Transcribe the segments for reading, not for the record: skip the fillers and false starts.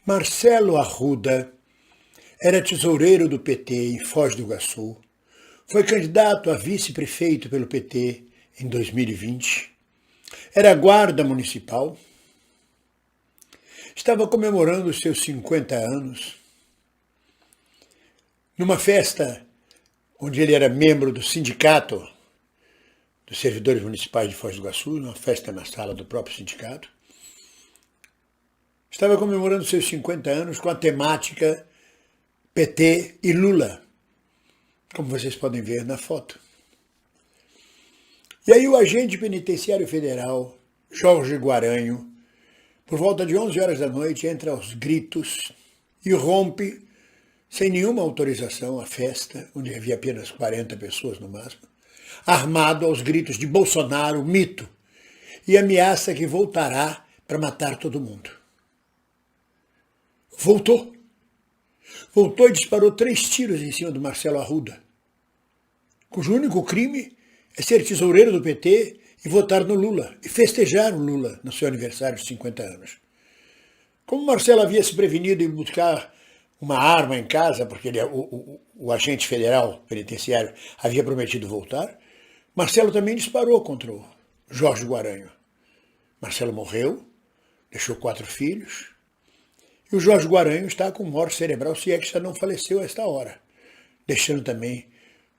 Marcelo Arruda era tesoureiro do PT em Foz do Iguaçu, foi candidato a vice-prefeito pelo PT em 2020, era guarda municipal, estava comemorando os seus 50 anos, numa festa onde ele era membro do sindicato dos servidores municipais de Foz do Iguaçu, uma festa na sala do próprio sindicato. Estava comemorando seus 50 anos com a temática PT e Lula, como vocês podem ver na foto. E aí o agente penitenciário federal, Jorge Guaranho, por volta de 11 horas da noite, entra aos gritos e rompe, sem nenhuma autorização, a festa, onde havia apenas 40 pessoas no máximo, armado aos gritos de Bolsonaro, mito, e ameaça que voltará para matar todo mundo. Voltou e disparou 3 tiros em cima do Marcelo Arruda, cujo único crime é ser tesoureiro do PT e votar no Lula, e festejar o Lula no seu aniversário de 50 anos. Como Marcelo havia se prevenido em buscar uma arma em casa, porque o agente federal penitenciário havia prometido voltar, Marcelo também disparou contra o Jorge Guaranho. Marcelo morreu, deixou 4 filhos, e o Jorge Guaranho está com morte cerebral, se é que já não faleceu a esta hora, deixando também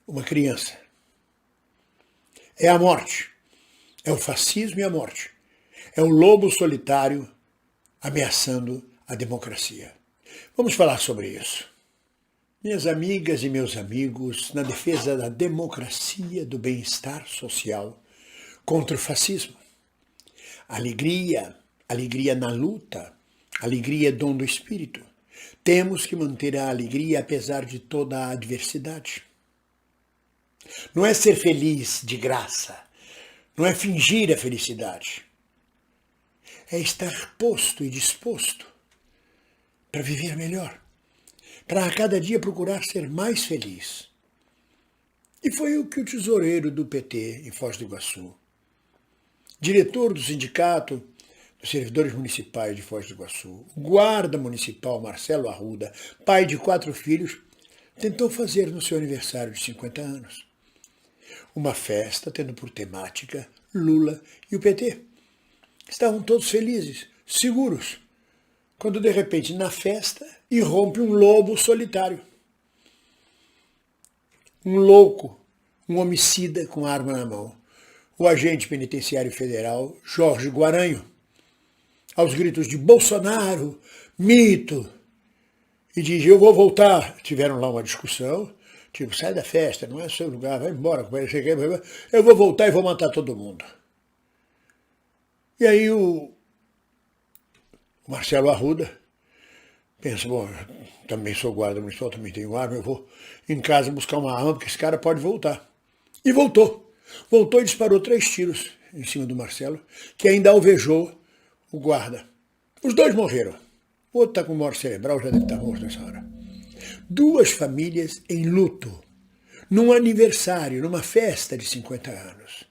uma criança. É a morte, é o fascismo e a morte, é o lobo solitário ameaçando a democracia. Vamos falar sobre isso. Minhas amigas e meus amigos, na defesa da democracia, do bem-estar social, contra o fascismo. Alegria na luta, alegria é dom do espírito. Temos que manter a alegria apesar de toda a adversidade. Não é ser feliz de graça, não é fingir a felicidade. É estar posto e disposto para viver melhor, para a cada dia procurar ser mais feliz. E foi o que o tesoureiro do PT em Foz do Iguaçu, diretor do sindicato dos servidores municipais de Foz do Iguaçu, guarda municipal Marcelo Arruda, pai de 4 filhos, tentou fazer no seu aniversário de 50 anos. Uma festa tendo por temática Lula e o PT. Estavam todos felizes, seguros, quando de repente na festa irrompe um lobo solitário. Um louco, um homicida com arma na mão. O agente penitenciário federal, Jorge Guaranho, aos gritos de Bolsonaro, mito, e diz, eu vou voltar. Tiveram lá uma discussão, tipo, sai da festa, não é seu lugar, vai embora, eu vou voltar e vou matar todo mundo. E aí o Marcelo Arruda pensa, bom, eu também sou guarda municipal, também tenho arma, eu vou em casa buscar uma arma, porque esse cara pode voltar. E voltou. Voltou e disparou 3 tiros em cima do Marcelo, que ainda alvejou o guarda. Os 2 morreram. O outro está com morte cerebral, já deve estar morto nessa hora. 2 famílias em luto, num aniversário, numa festa de 50 anos.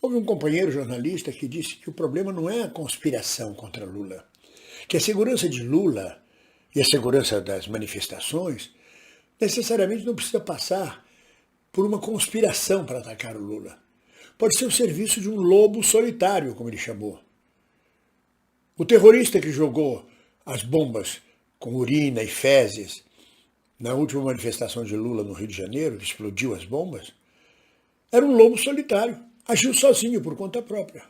Houve um companheiro jornalista que disse que o problema não é a conspiração contra Lula, que a segurança de Lula e a segurança das manifestações necessariamente não precisa passar por uma conspiração para atacar o Lula. Pode ser o serviço de um lobo solitário, como ele chamou. O terrorista que jogou as bombas com urina e fezes na última manifestação de Lula no Rio de Janeiro, que explodiu as bombas, era um lobo solitário. Agiu sozinho, por conta própria.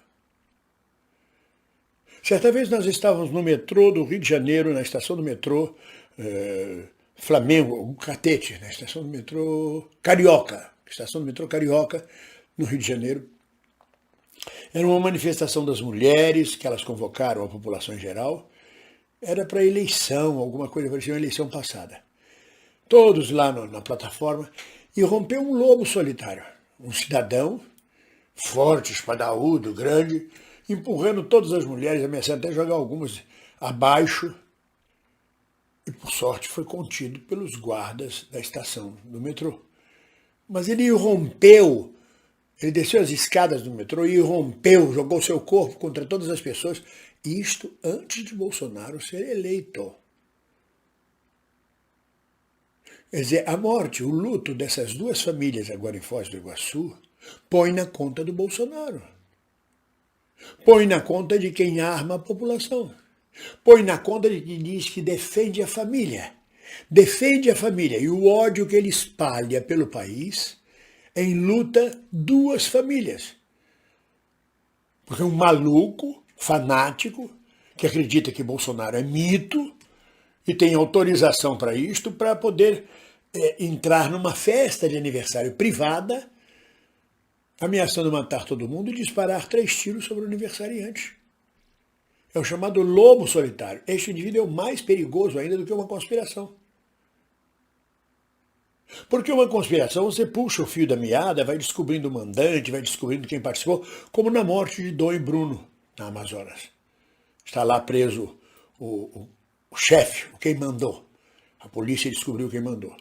Certa vez nós estávamos no metrô do Rio de Janeiro, na estação do metrô Flamengo, um catete, na estação do metrô Carioca, no Rio de Janeiro. Era uma manifestação das mulheres, que elas convocaram a população em geral. Era para eleição, alguma coisa, parecia uma eleição passada. Todos lá na plataforma, e rompeu um lobo solitário, um cidadão, forte, espadaúdo, grande, empurrando todas as mulheres, ameaçando até jogar algumas abaixo, e por sorte foi contido pelos guardas da estação do metrô. Mas ele irrompeu Ele desceu as escadas do metrô e rompeu, jogou seu corpo contra todas as pessoas. Isto antes de Bolsonaro ser eleito. Quer dizer, a morte, o luto dessas duas famílias agora em Foz do Iguaçu, põe na conta do Bolsonaro. Põe na conta de quem arma a população. Põe na conta de quem diz que defende a família. Defende a família. E o ódio que ele espalha pelo país enluta duas famílias. Porque um maluco, fanático, que acredita que Bolsonaro é mito e tem autorização para isto, para poder entrar numa festa de aniversário privada, ameaçando matar todo mundo e disparar 3 tiros sobre o aniversariante. É o chamado lobo solitário. Este indivíduo é o mais perigoso ainda do que uma conspiração. Porque uma conspiração, você puxa o fio da meada, vai descobrindo o mandante, vai descobrindo quem participou, como na morte de Dom e Bruno, na Amazonas. Está lá preso o chefe, quem mandou. A polícia descobriu quem mandou.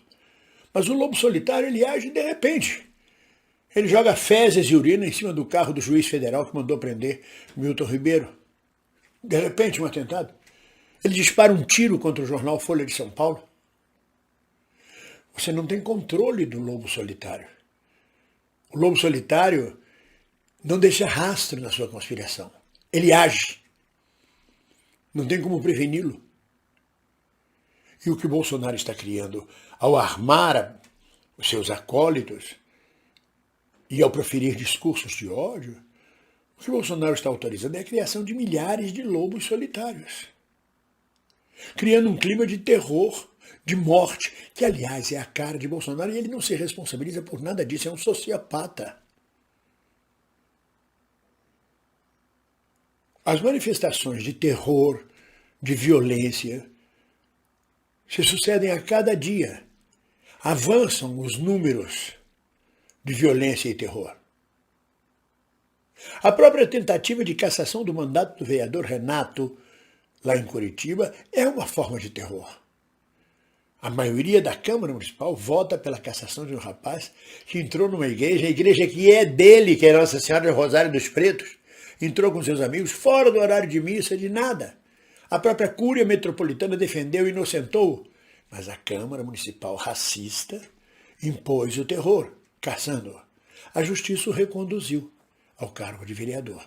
Mas o lobo solitário, ele age de repente. Ele joga fezes e urina em cima do carro do juiz federal que mandou prender Milton Ribeiro. De repente, um atentado. Ele dispara um tiro contra o jornal Folha de São Paulo. Você não tem controle do lobo solitário. O lobo solitário não deixa rastro na sua conspiração. Ele age. Não tem como preveni-lo. E o que o Bolsonaro está criando ao armar os seus acólitos e ao proferir discursos de ódio, o que o Bolsonaro está autorizando é a criação de milhares de lobos solitários, criando um clima de terror, de morte, que, aliás, é a cara de Bolsonaro, e ele não se responsabiliza por nada disso, é um sociopata. As manifestações de terror, de violência, se sucedem a cada dia. Avançam os números de violência e terror. A própria tentativa de cassação do mandato do vereador Renato, lá em Curitiba, é uma forma de terror. A maioria da Câmara Municipal vota pela cassação de um rapaz que entrou numa igreja, a igreja que é dele, que é Nossa Senhora do Rosário dos Pretos, entrou com seus amigos fora do horário de missa, de nada. A própria Cúria Metropolitana defendeu e inocentou, mas a Câmara Municipal racista impôs o terror, caçando-o. A Justiça o reconduziu ao cargo de vereador.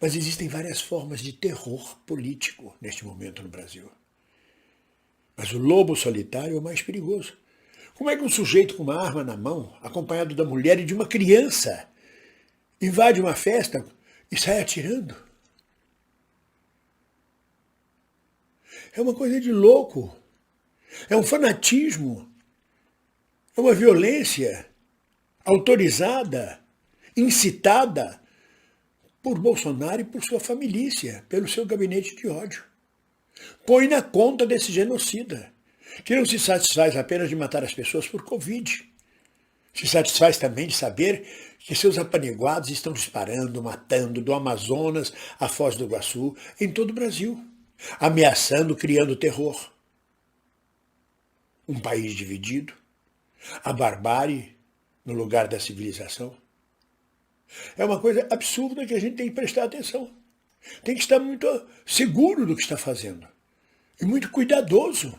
Mas existem várias formas de terror político neste momento no Brasil. Mas o lobo solitário é o mais perigoso. Como é que um sujeito com uma arma na mão, acompanhado da mulher e de uma criança, invade uma festa e sai atirando? É uma coisa de louco. É um fanatismo. É uma violência autorizada, incitada por Bolsonaro e por sua família, pelo seu gabinete de ódio. Põe na conta desse genocida, que não se satisfaz apenas de matar as pessoas por Covid. Se satisfaz também de saber que seus apaniguados estão disparando, matando do Amazonas a Foz do Iguaçu, em todo o Brasil, ameaçando, criando terror. Um país dividido, a barbárie no lugar da civilização. É uma coisa absurda que a gente tem que prestar atenção. Tem que estar muito seguro do que está fazendo. E muito cuidadoso.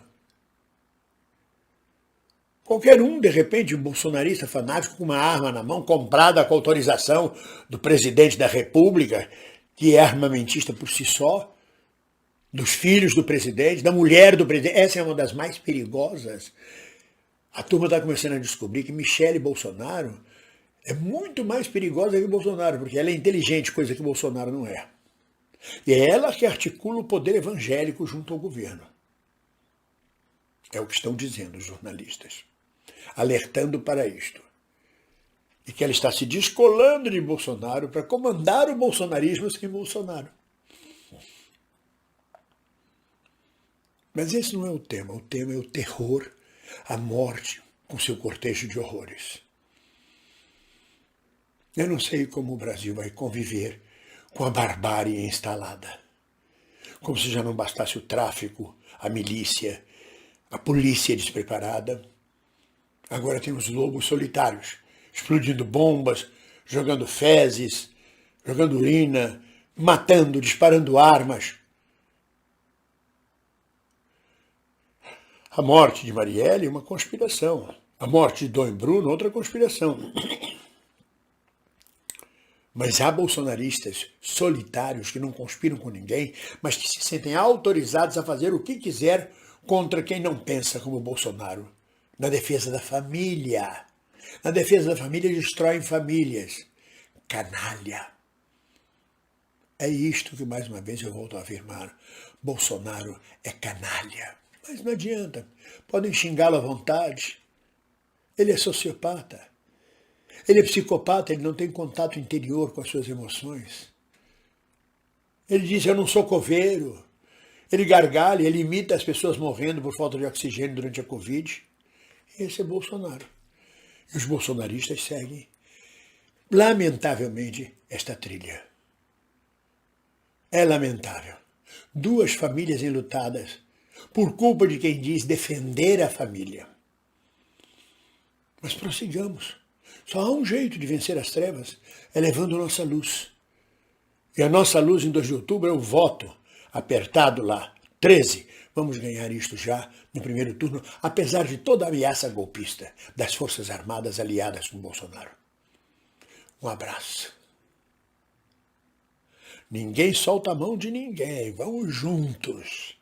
Qualquer um, de repente, um bolsonarista fanático com uma arma na mão, comprada com autorização do presidente da República, que é armamentista por si só, dos filhos do presidente, da mulher do presidente, essa é uma das mais perigosas. A turma está começando a descobrir que Michele Bolsonaro é muito mais perigosa que o Bolsonaro, porque ela é inteligente, coisa que o Bolsonaro não é. E é ela que articula o poder evangélico junto ao governo. É o que estão dizendo os jornalistas, alertando para isto. E que ela está se descolando de Bolsonaro para comandar o bolsonarismo sem Bolsonaro. Mas esse não é o tema é o terror, a morte com seu cortejo de horrores. Eu não sei como o Brasil vai conviver com a barbárie instalada. Como se já não bastasse o tráfico, a milícia, a polícia despreparada. Agora tem os lobos solitários, explodindo bombas, jogando fezes, jogando urina, matando, disparando armas. A morte de Marielle é uma conspiração. A morte de Dom Bruno, outra conspiração. Mas há bolsonaristas solitários que não conspiram com ninguém, mas que se sentem autorizados a fazer o que quiser contra quem não pensa como Bolsonaro. Na defesa da família. Na defesa da família destroem famílias. Canalha. É isto que, mais uma vez, eu volto a afirmar. Bolsonaro é canalha. Mas não adianta. Podem xingá-lo à vontade. Ele é sociopata. Ele é psicopata, ele não tem contato interior com as suas emoções. Ele diz, eu não sou coveiro. Ele gargalha, ele imita as pessoas morrendo por falta de oxigênio durante a Covid. Esse é Bolsonaro. E os bolsonaristas seguem, lamentavelmente, esta trilha. É lamentável. 2 famílias enlutadas por culpa de quem diz defender a família. Mas prossigamos. Só há um jeito de vencer as trevas, é levando a nossa luz. E a nossa luz em 2 de outubro é o voto, apertado lá, 13. Vamos ganhar isto já no primeiro turno, apesar de toda a ameaça golpista das Forças Armadas aliadas com Bolsonaro. Um abraço. Ninguém solta a mão de ninguém, vamos juntos.